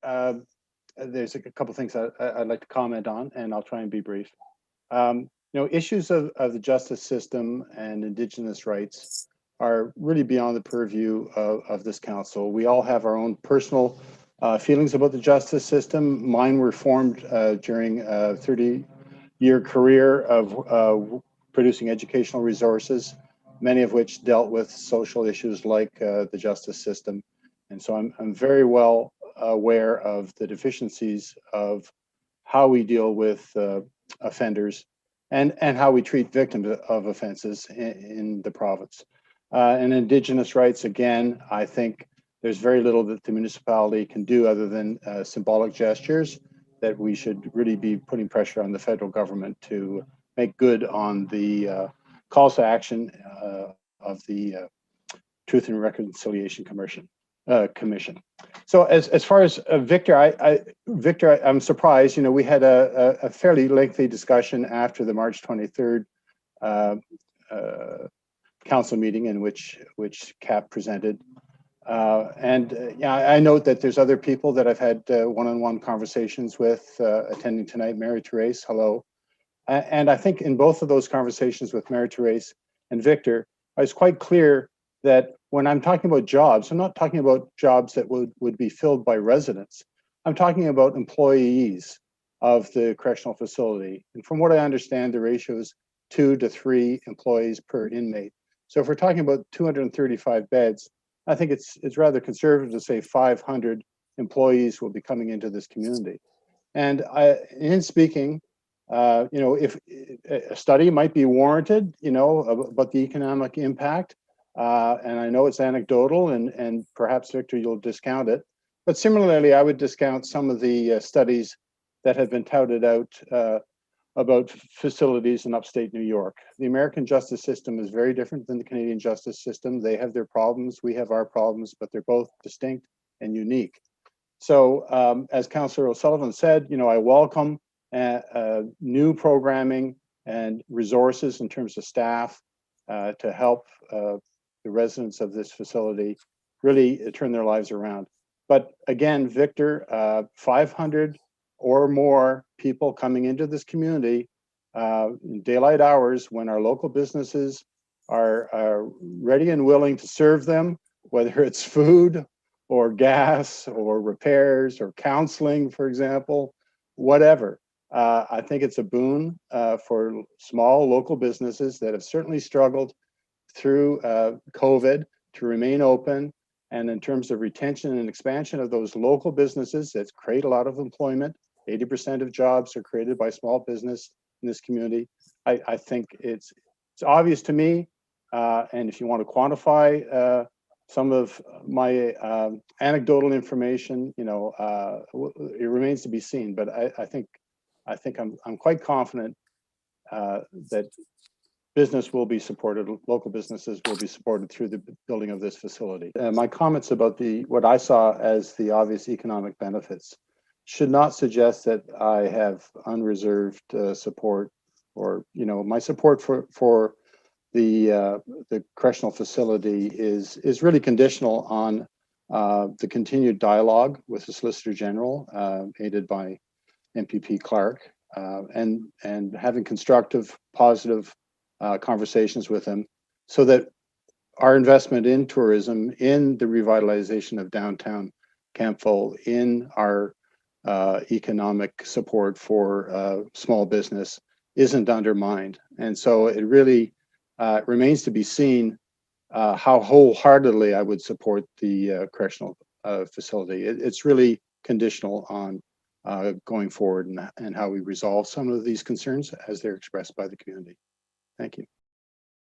there's a couple things I'd like to comment on, and I'll try and be brief. Issues of the justice system and Indigenous rights are really beyond the purview of this council. We all have our own personal feelings about the justice system. Mine were formed during a 30-year career of producing educational resources, many of which dealt with social issues like the justice system. And so I'm very well aware of the deficiencies of how we deal with offenders and how we treat victims of offenses in the province. And Indigenous rights, again, I think there's very little that the municipality can do other than symbolic gestures, that we should really be putting pressure on the federal government to make good on the calls to action of the Truth and Reconciliation Commission. So as far as Victor, Victor, I'm surprised. You know, we had a fairly lengthy discussion after the March 23rd council meeting in which CAP presented. Yeah, I note that there's other people that I've had one-on-one conversations with attending tonight. Mary Therese, hello. And I think in both of those conversations with Mary Therese and Victor, I was quite clear that when I'm talking about jobs, I'm not talking about jobs that would be filled by residents. I'm talking about employees of the correctional facility. And from what I understand, the ratio is 2 to 3 employees per inmate. So if we're talking about 235 beds, I think it's rather conservative to say 500 employees will be coming into this community. And in speaking, if a study might be warranted, about the economic impact, and I know it's anecdotal, and perhaps, Victor, you'll discount it. But similarly, I would discount some of the studies that have been touted out about facilities in upstate New York. The American justice system is very different than the Canadian justice system. They have their problems, we have our problems, but they're both distinct and unique. So as Councillor O'Sullivan said, I welcome new programming and resources in terms of staff to help the residents of this facility really turn their lives around. But again, Victor, 500 or more people coming into this community in daylight hours when our local businesses are ready and willing to serve them, whether it's food or gas or repairs or counseling, for example, whatever. I think it's a boon for small local businesses that have certainly struggled through COVID to remain open. And in terms of retention and expansion of those local businesses that create a lot of employment, 80% of jobs are created by small business in this community. I think it's obvious to me. And if you want to quantify some of my anecdotal information, it remains to be seen. But I think I'm quite confident that business will be supported, local businesses will be supported through the building of this facility. My comments about what I saw as the obvious economic benefits should not suggest that I have unreserved support, or my support for the correctional facility is really conditional on the continued dialogue with the Solicitor General, aided by MPP Clark, and having constructive, positive conversations with him, so that our investment in tourism, in the revitalization of downtown Grenville, in our economic support for small business isn't undermined. And so it really remains to be seen how wholeheartedly I would support the correctional facility. It's really conditional on going forward and how we resolve some of these concerns as they're expressed by the community. Thank you.